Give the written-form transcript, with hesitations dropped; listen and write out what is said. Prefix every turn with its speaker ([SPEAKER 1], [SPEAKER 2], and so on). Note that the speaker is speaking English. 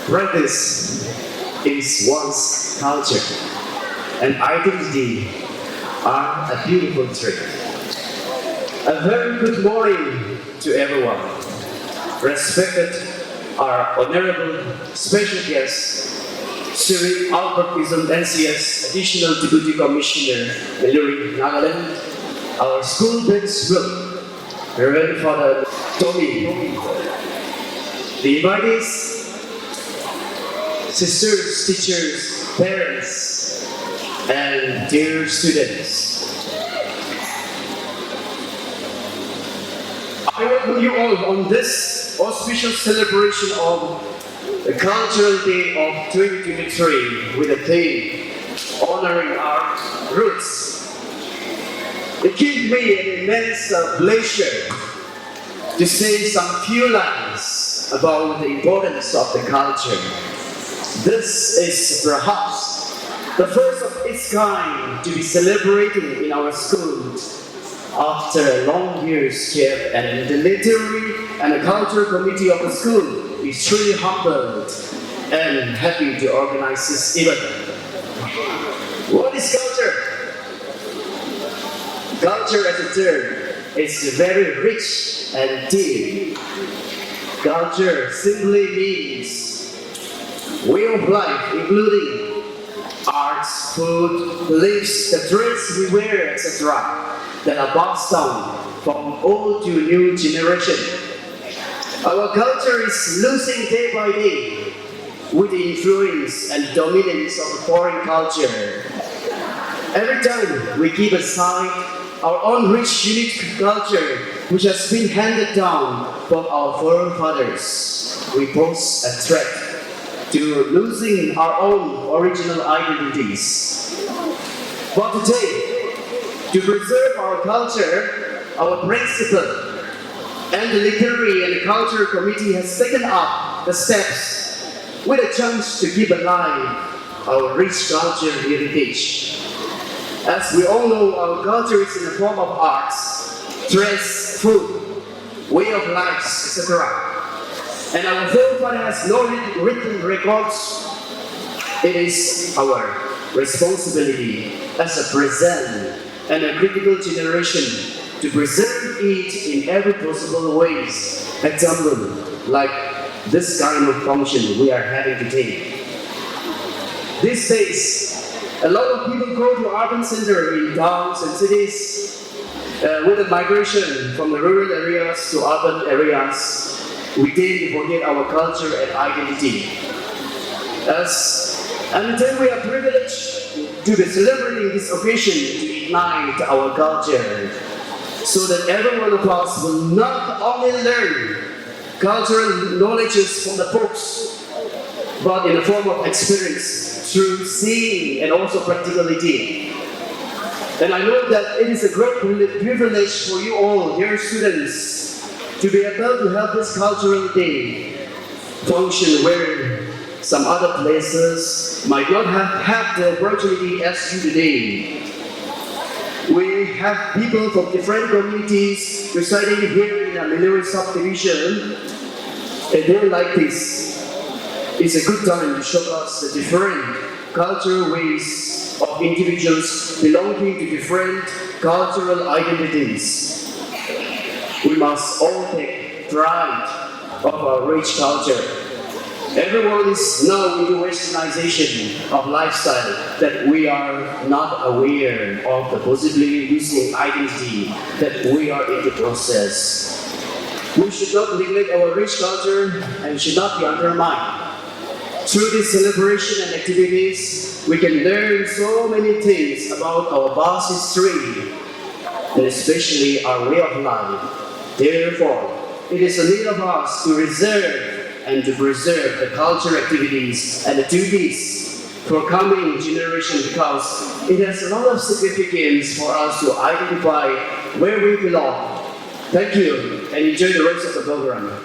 [SPEAKER 1] Practice is one's culture, and identity are a beautiful trait. A very good morning to everyone. Respected our honorable special guest, Sri Albert Ism NCS Additional Deputy Commissioner, Maluri Nagaland, our school principal, Reverend Father Tommy, the invitees, sisters, teachers, parents, and dear students. I welcome you all on this auspicious celebration of the Cultural Day of 2023 with the theme honoring our roots. It gives me an immense pleasure to say some few lines about the importance of the culture. This is perhaps the first of its kind to be celebrated in our schools after a long year's care, and the literary and the cultural committee of the school is truly humbled and happy to organize this event. What is culture? Culture as a term is very rich and deep. Culture simply means way of life, including arts, food, beliefs, the dress we wear, etc., that are passed down from old to new generation. Our culture is losing day by day with the influence and dominance of foreign culture. Every time we keep aside our own rich, unique culture, which has been handed down from our forefathers, we pose a threat to losing our own original identities. But today, to preserve our culture, our principal and the literary and cultural committee has taken up the steps with a chance to keep alive our rich cultural heritage. As we all know, our culture is in the form of arts, dress, food, way of life, etc. And our forefather has no written records. It is our responsibility as a present and a critical generation to preserve it in every possible ways. Example, like this kind of function we are having today. These days, a lot of people go to urban centers in towns and cities. With the migration from the rural areas to urban areas, we tend to forget our culture and identity. And then we are privileged to be celebrating this occasion to ignite our culture, so that every one of us will not only learn cultural knowledges from the books, but in the form of experience through seeing and also practicality. And I know that it is a great privilege for you all, dear students, to be able to have this cultural day function where some other places might not have had the opportunity as you today. We have people from different communities residing here in a Maluri subdivision, and they like this. It's a good time to show us the different cultural ways of individuals belonging to different cultural identities. We must all take pride of our rich culture. Everyone is now into westernization of lifestyle that we are not aware of the possibly losing identity that we are in the process. We should not neglect our rich culture and should not be undermined. Through this celebration and activities, we can learn so many things about our vast history and especially our way of life. Therefore, it is a need of us to reserve and to preserve the cultural activities and the duties for coming generation, because it has a lot of significance for us to identify where we belong. Thank you and enjoy the rest of the program.